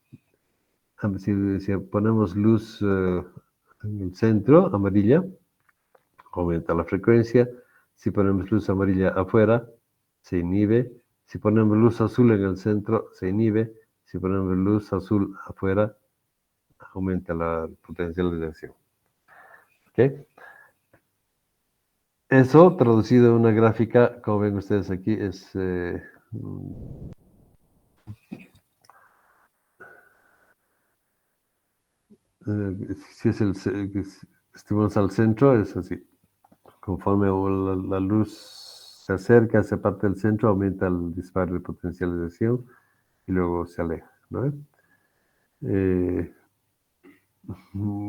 Si ponemos luz en el centro, amarilla, aumenta la frecuencia. Si ponemos luz amarilla afuera, se inhibe. Si ponemos luz azul en el centro, se inhibe. Si ponemos luz azul afuera, aumenta la potencialización. ¿Ok? Eso traducido en una gráfica, como ven ustedes aquí, es si es estimulamos al centro, es así. Conforme la luz se acerca a esa parte del centro, aumenta el disparo de potencialización y luego se aleja, ¿no? Eh,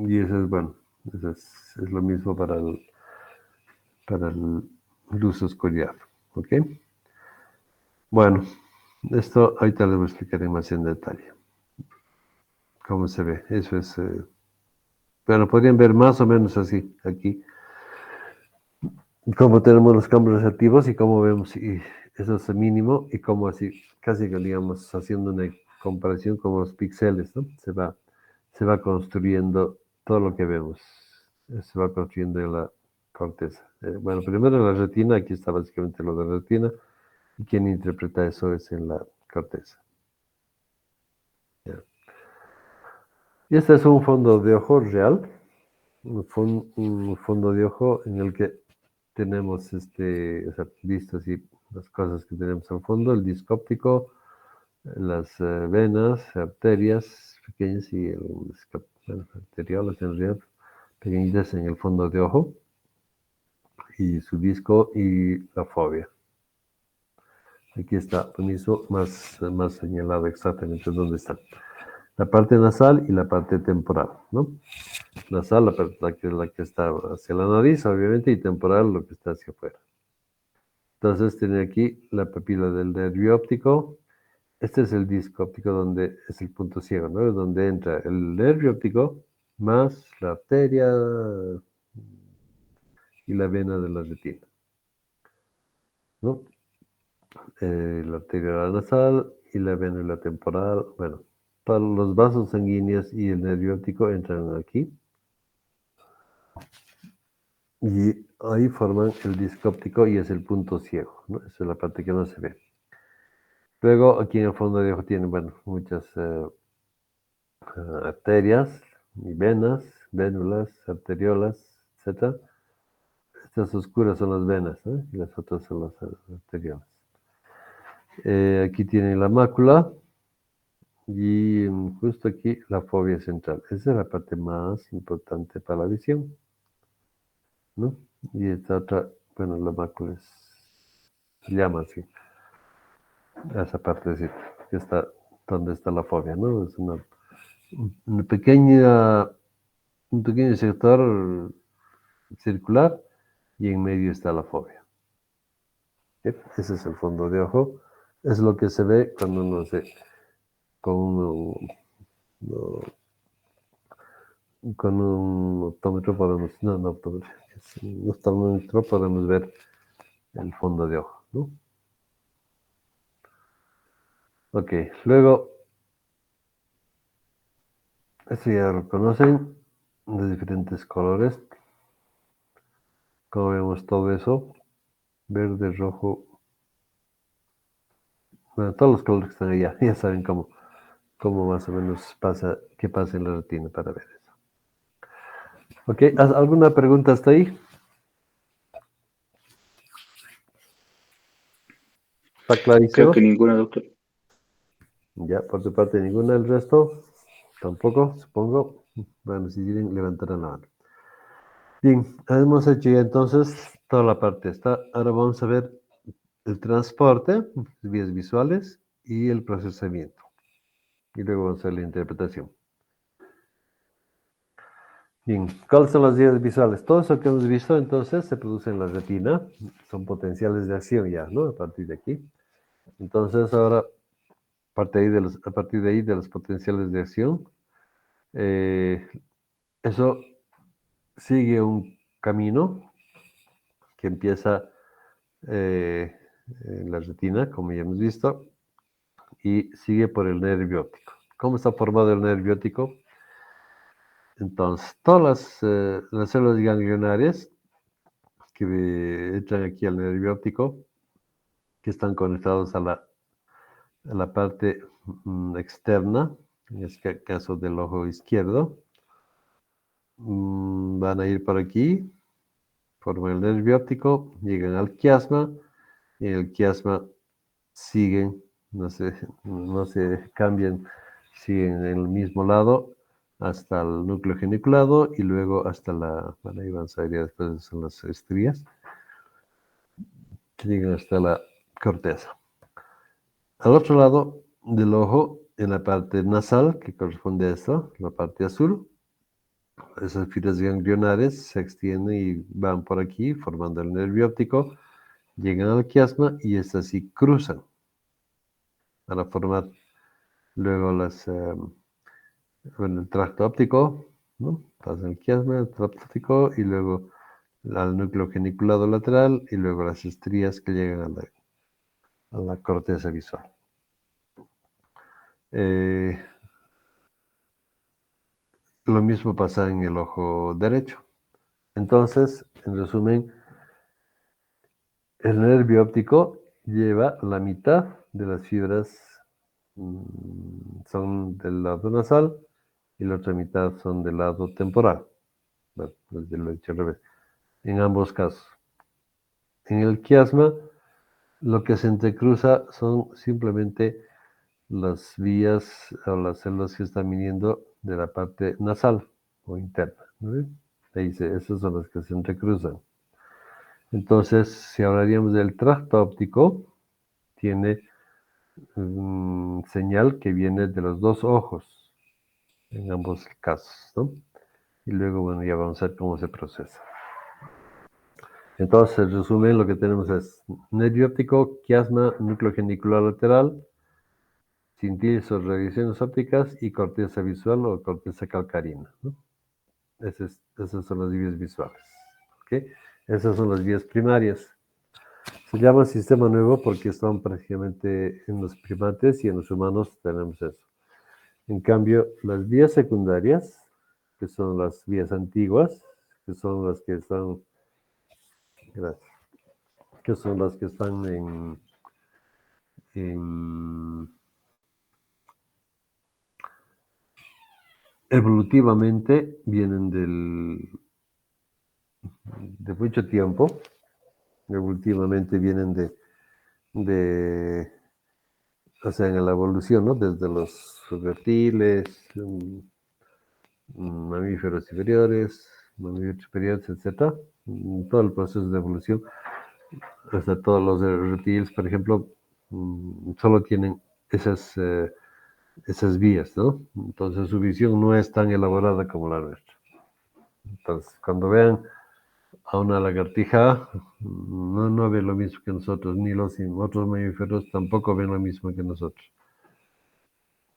y eso es, bueno, eso es lo mismo para el luz oscuridad, ¿ok? Bueno, esto ahorita les explicaré más en detalle cómo se ve. Eso es, bueno, podrían ver más o menos así aquí, cómo tenemos los campos receptivos y cómo vemos, y eso es el mínimo, y cómo así, casi que digamos, haciendo una comparación con los píxeles, ¿no? Se va construyendo todo lo que vemos, se va construyendo en la corteza. Bueno, primero en la retina, aquí está básicamente lo de la retina, y quien interpreta eso es en la corteza. ¿Ya? Y este es un fondo de ojo real, un fondo de ojo en el que tenemos o sea, visto así las cosas que tenemos al fondo, el disco óptico, las venas, arterias pequeñas y bueno, arteriolas en realidad, pequeñitas en el fondo de ojo, y su disco y la fobia. Aquí está, permiso, más señalado exactamente dónde están. La parte nasal y la parte temporal, ¿no? Nasal, la que está hacia la nariz, obviamente, y temporal, lo que está hacia afuera. Entonces tiene aquí la papila del nervio óptico. Este es el disco óptico donde es el punto ciego, ¿no? Es donde entra el nervio óptico más la arteria y la vena de la retina, ¿no? La arteria nasal y la vena y la temporal. Bueno, para los vasos sanguíneos y el nervio óptico entran aquí. Y ahí forman el disco óptico y es el punto ciego, ¿no? Esa es la parte que no se ve. Luego, aquí en el fondo de ojo tienen, bueno, muchas arterias y venas, vénulas, arteriolas, etc. Estas oscuras son las venas, ¿no? Y las otras son las arteriolas. Aquí tienen la mácula y justo aquí la fobia central. Esa es la parte más importante para la visión, ¿no? Y esta otra, bueno, la mácula se llama así, esa parte que está donde está la fobia, ¿no? Es una un pequeño sector circular y en medio está la fobia. ¿Sí? Ese es el fondo de ojo. Es lo que se ve cuando uno con No, con un optómetro podemos, no optómetro, un oftalmómetro podemos ver el fondo de ojo, ¿no? Ok, luego, esto ya lo conocen, de diferentes colores. Como vemos todo eso, verde, rojo, bueno, todos los colores que están allá, ya saben cómo más o menos pasa, qué pasa en la retina para ver eso. Ok, ¿alguna pregunta hasta ahí? ¿Está Creo clarísimo? que ninguna, doctor. Ya, por tu parte ninguna, el resto tampoco, supongo. Bueno, si quieren, levantarán la mano. Bien, hemos hecho ya entonces toda la parte esta. Ahora vamos a ver el transporte, vías visuales y el procesamiento. Y luego vamos a ver la interpretación. Bien, ¿cuáles son las vías visuales? Todo eso que hemos visto entonces se produce en la retina. Son potenciales de acción ya, ¿no? A partir de aquí. Entonces ahora, a partir de ahí de los potenciales de acción, eso sigue un camino que empieza en la retina, como ya hemos visto, y sigue por el nervio óptico. ¿Cómo está formado el nervio óptico? Entonces, todas las células ganglionarias que entran aquí al nervio óptico, que están conectados a la parte externa, en este caso del ojo izquierdo, van a ir por aquí, forman el nervio óptico, llegan al quiasma, y en el quiasma siguen, no se cambian, siguen en el mismo lado hasta el núcleo geniculado y luego hasta bueno, ahí van a salir después son las estrías, que llegan hasta la corteza. Al otro lado del ojo, en la parte nasal, que corresponde a esto, la parte azul, esas filas ganglionares se extienden y van por aquí, formando el nervio óptico, llegan al quiasma y estas sí cruzan para formar luego el tracto óptico, ¿no? Pasa el quiasma, el tracto óptico y luego al núcleo geniculado lateral y luego las estrías que llegan a la corteza visual. Lo mismo pasa en el ojo derecho. Entonces, en resumen, el nervio óptico lleva la mitad de las fibras, son del lado nasal y la otra mitad son del lado temporal. Bueno, lo he dicho al revés. En ambos casos. En el quiasma, lo que se entrecruza son simplemente las vías o las células que están viniendo de la parte nasal o interna, ¿no? Ahí esas son las que se entrecruzan. Entonces, si hablaríamos del tracto óptico, tiene señal que viene de los dos ojos, en ambos casos, ¿no? Y luego, bueno, ya vamos a ver cómo se procesa. Entonces, en resumen, lo que tenemos es nervio óptico, quiasma, núcleo genicular lateral, cintillos o radiaciones ópticas y corteza visual o corteza calcarina, ¿no? Esas son las vías visuales. ¿Okay? Esas son las vías primarias. Se llama sistema nuevo porque son prácticamente en los primates y en los humanos tenemos eso. En cambio, las vías secundarias, que son las vías antiguas, que son las que están, gracias, que son las que están evolutivamente vienen de mucho tiempo, evolutivamente vienen o sea, en la evolución, ¿no? Desde los reptiles, mamíferos inferiores, mamíferos superiores, etc. Todo el proceso de evolución, hasta todos los reptiles, por ejemplo, solo tienen esas vías, ¿no? Entonces su visión no es tan elaborada como la nuestra. Entonces, cuando vean a una lagartija, no ven lo mismo que nosotros, ni los otros mamíferos tampoco ven lo mismo que nosotros.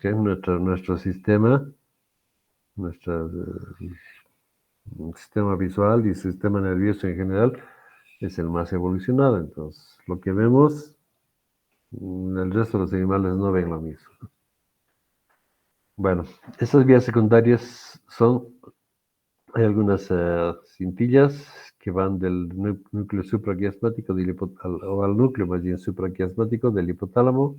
que es nuestro sistema, nuestro sistema visual y sistema nervioso en general es el más evolucionado. Entonces, lo que vemos, el resto de los animales no ven lo mismo. Bueno, estas vías secundarias hay algunas cintillas que van del núcleo supraquiasmático o al núcleo más bien supraquiasmático del hipotálamo,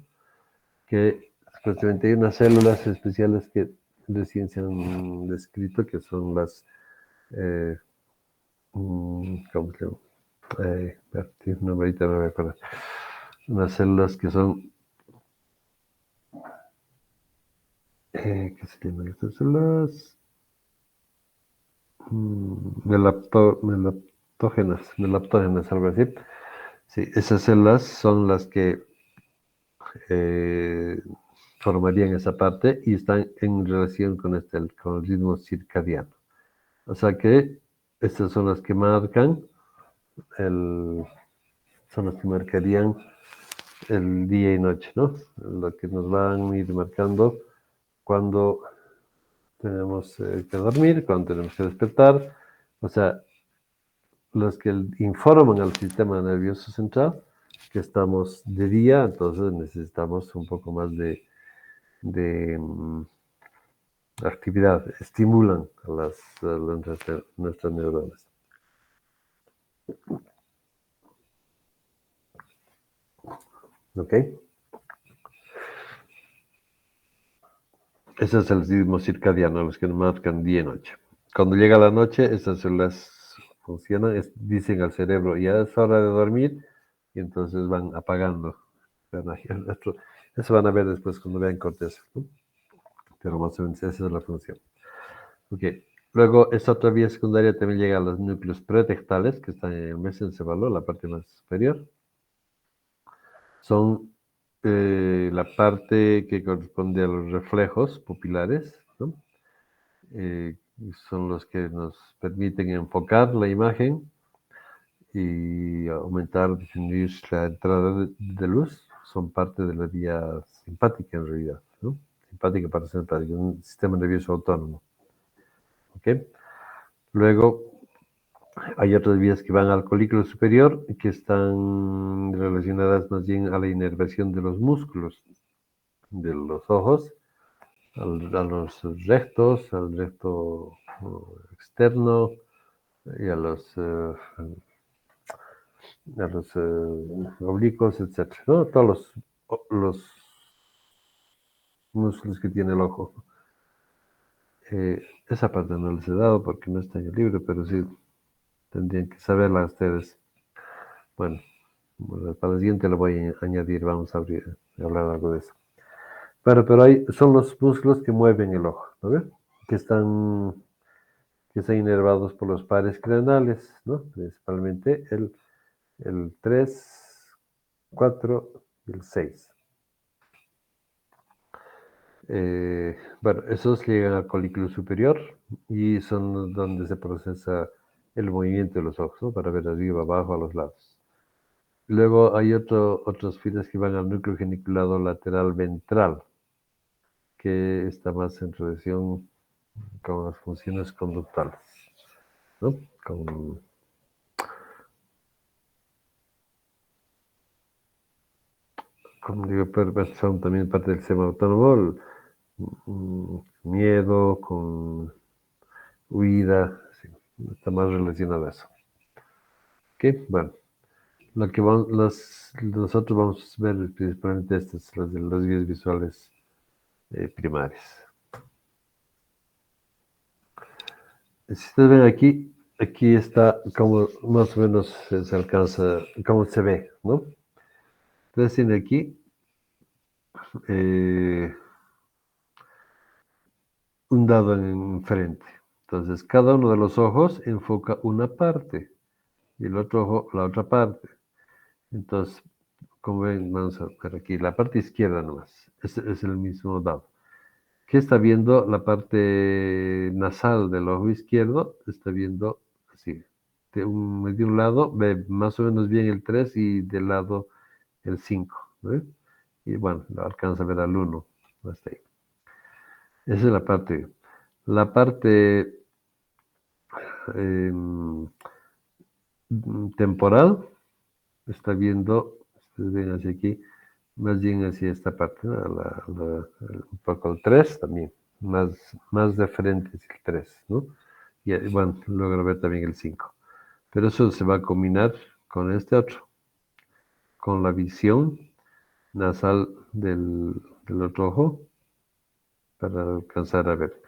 que supuestamente hay unas células especiales que recién se han descrito, que son las, ¿cómo se llama? Tiene un nombre, ahorita no me acuerdo. Unas células que son, ¿qué se llaman estas células? Melaptógenas, algo así. Sí, esas células son las que formarían esa parte y están en relación con con el ritmo circadiano. O sea que estas son las que marcarían el día y noche, ¿no? Lo que nos van a ir marcando cuando tenemos que dormir, cuando tenemos que despertar, o sea, los que informan al sistema nervioso central que estamos de día, entonces necesitamos un poco más de actividad, estimulan a nuestras neuronas. ¿Ok? Ese es el ritmo circadiano, los que nos marcan día y noche. Cuando llega la noche, estas células funcionan, dicen al cerebro, ya es hora de dormir, y entonces van apagando. Eso van a ver después cuando vean corteza, ¿no? Pero más o menos esa es la función. Ok. Luego, esta otra vía secundaria también llega a los núcleos pretectales, que están en el mesencéfalo, la parte más superior. Son la parte que corresponde a los reflejos pupilares, ¿no? Son los que nos permiten enfocar la imagen y aumentar, disminuir la entrada de luz. Son parte de la vía simpática en realidad, ¿no? Simpática para simpática, un sistema nervioso autónomo. ¿Ok? Luego, hay otras vías que van al colículo superior que están relacionadas más bien a la inervación de los músculos de los ojos, a los rectos, al recto externo y a los oblicuos, etc. ¿No? Todos los músculos que tiene el ojo. Esa parte no les he dado porque no está en el libro, pero sí tendrían que saberla ustedes. Bueno, para el siguiente lo voy a añadir, vamos a hablar algo de eso. Pero son los músculos que mueven el ojo, ¿no ven? Que están inervados por los pares craneales, ¿no? Principalmente el 3, 4 y el 6. Bueno, esos llegan al colículo superior y son donde se procesa el movimiento de los ojos, ¿no? Para ver arriba, abajo, a los lados. Luego hay otras filas que van al núcleo geniculado lateral ventral, que está más en relación con las funciones conductuales, ¿no? Como digo, son también parte del sistema autónomo, miedo, con huida, sí, está más relacionado a eso. ¿Ok? Bueno, nosotros vamos a ver principalmente estas, las de las vías visuales primarias. Si ustedes ven aquí está como más o menos se alcanza, cómo se ve, ¿no? Entonces tiene aquí un dado enfrente. Entonces cada uno de los ojos enfoca una parte y el otro ojo la otra parte. Entonces, como ven, vamos a ver aquí, la parte izquierda nomás, es el mismo dado. ¿Qué está viendo? La parte nasal del ojo izquierdo está viendo así. De un lado ve más o menos bien el 3 y del lado el 5. ¿Ve? Y bueno, lo alcanza a ver al 1. Hasta ahí. Esa es la parte. La parte em, temporal está viendo, ustedes ven hacia aquí, más bien hacia esta parte, ¿no? Un poco el 3 también, más de frente es el 3, ¿no? Y bueno, luego ver también el 5. Pero eso se va a combinar con este otro, con la visión nasal del otro ojo para alcanzar a ver.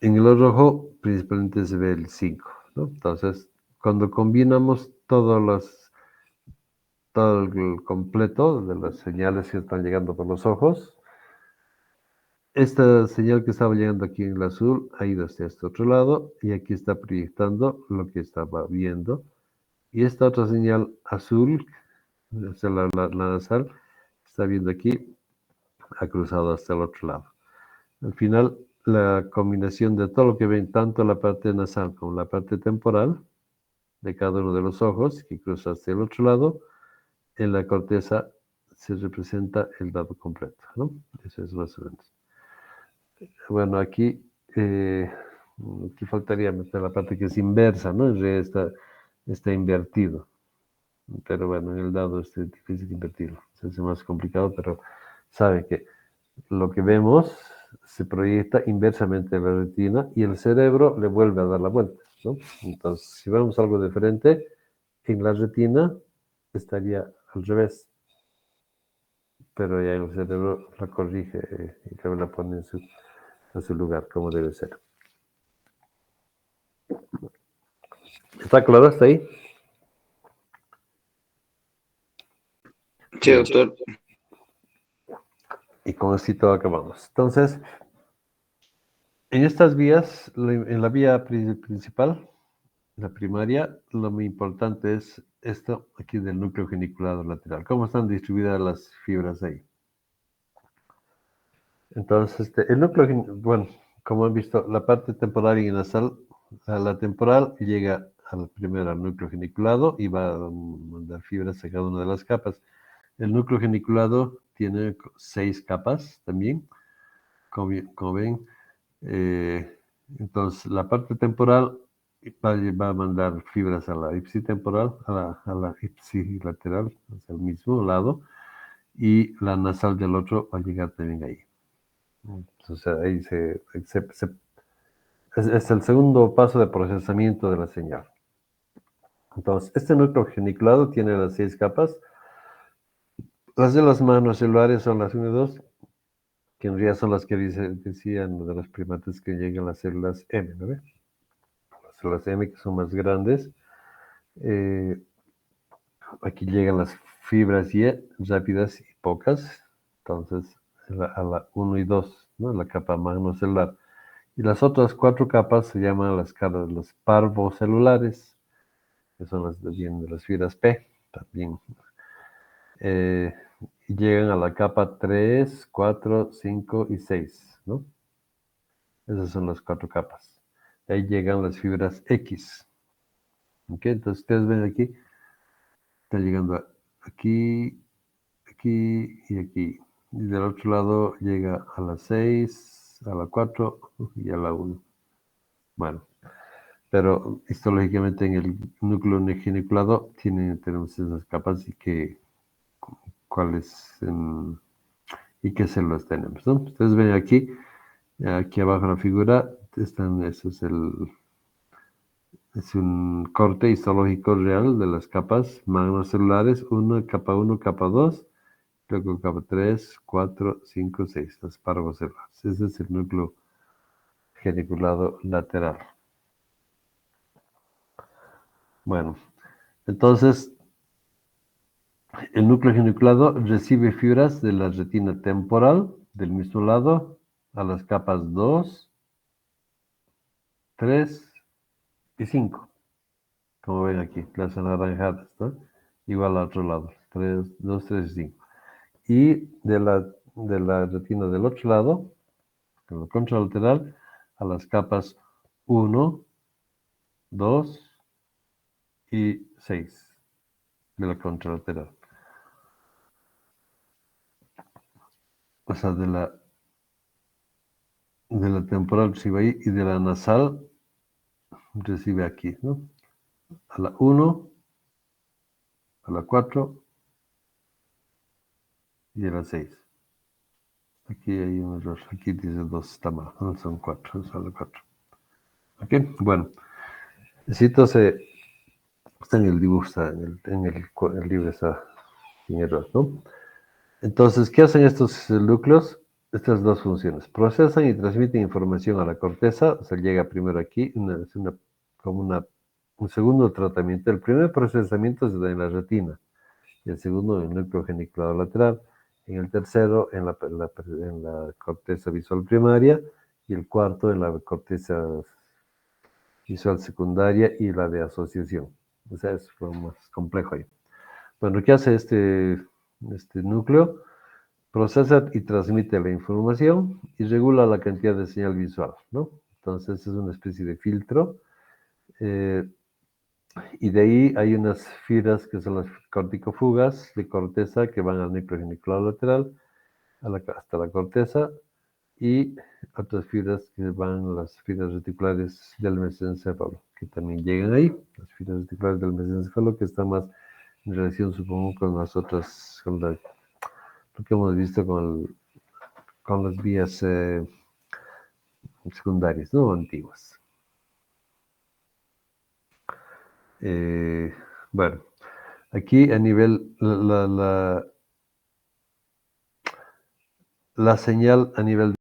En el otro ojo principalmente se ve el 5, ¿no? Entonces, cuando combinamos todo el completo de las señales que están llegando por los ojos, esta señal que estaba llegando aquí en el azul ha ido hacia este otro lado y aquí está proyectando lo que estaba viendo. Y esta otra señal azul, o sea, la nasal, está viendo aquí, ha cruzado hasta el otro lado. Al final, la combinación de todo lo que ven, tanto la parte nasal como la parte temporal de cada uno de los ojos, que cruza hasta el otro lado, en la corteza se representa el dado completo, ¿no? Eso es más o menos. Bueno, aquí faltaría meter la parte que es inversa, ¿no? En realidad está invertido. Pero bueno, en el dado es difícil invertirlo. Se hace más complicado, pero sabe que lo que vemos se proyecta inversamente en la retina y el cerebro le vuelve a dar la vuelta, ¿no? Entonces, si vemos algo diferente, en la retina estaría al revés, pero ya el cerebro la corrige y la pone en su lugar, como debe ser. ¿Está claro hasta ahí? Sí, Bien. doctor. Y con esto acabamos. Entonces, en estas vías, en la vía principal, la primaria, lo muy importante es esto aquí del núcleo geniculado lateral. ¿Cómo están distribuidas las fibras ahí? Entonces, el núcleo, bueno, como han visto, la parte temporal y nasal, la temporal llega primero al núcleo geniculado y va a mandar fibras a cada una de las capas. El núcleo geniculado tiene 6 capas también, como ven. Eh, entonces, la parte temporal va a mandar fibras a la ipsitemporal, a la ipsilateral, hacia el mismo lado, y la nasal del otro va a llegar también ahí. Entonces, ahí es el segundo paso de procesamiento de la señal. Entonces, este núcleo geniculado tiene las 6 capas. Las de las manos celulares son las 1 y 2, que en realidad son las que decían de los primates que llegan las células M, ¿no? Las células M que son más grandes. Aquí llegan las fibras Y rápidas y pocas. Entonces, a la 1 y 2, ¿no? La capa magnocelular. Y las otras 4 capas se llaman las parvocelulares, que son vienen de las fibras P también. Y llegan a la capa 3, 4, 5 y 6, ¿no? Esas son las 4 capas. De ahí llegan las fibras X. ¿Ok? Entonces ustedes ven aquí, está llegando aquí, aquí y aquí. Y del otro lado llega a la 6, a la 4 y a la 1. Bueno, pero histológicamente en el núcleo geniculado tenemos esas capas cuáles y qué células tenemos, ¿no? Ustedes ven aquí abajo en la figura, eso es un corte histológico real de las capas magnocelulares, capa 1, capa 2, luego capa 3, 4, 5, 6, las parvocélulas. Ese es el núcleo geniculado lateral. Bueno, entonces el núcleo geniculado recibe fibras de la retina temporal del mismo lado a las capas 2, 3 y 5. Como ven aquí, las anaranjadas, ¿no? Igual al otro lado, 3, 2, 3 y 5. Y de la retina del otro lado, con la contralateral, a las capas 1, 2 y 6 de la contralateral. O sea, de la temporal recibe ahí y de la nasal recibe aquí, ¿no? A la 1, a la 4 y a la 6. Aquí hay un error, aquí dice 2, está mal, no son 4, son solo 4. ¿Ok? Bueno, necesito está en el dibujo, está en el libro, está sin error, ¿no? Entonces, ¿qué hacen estos núcleos? Estas dos funciones. Procesan y transmiten información a la corteza, o sea, llega primero aquí, como un segundo tratamiento. El primer procesamiento se da en la retina, y el segundo en el núcleo geniculado lateral, en el tercero en la corteza visual primaria, y el cuarto en la corteza visual secundaria y la de asociación. O sea, es lo más complejo ahí. Bueno, ¿qué hace este núcleo? Procesa y transmite la información y regula la cantidad de señal visual, ¿no? Entonces es una especie de filtro. Y de ahí hay unas fibras que son las corticofugas de corteza que van al núcleo geniculado lateral hasta la corteza, y otras fibras que van, las fibras reticulares del mesencéfalo, que también llegan ahí. Las fibras reticulares del mesencéfalo que están más en relación, supongo, con las otras, lo que hemos visto con las vías secundarias, ¿no? Antiguas. Bueno, aquí a nivel, la señal a nivel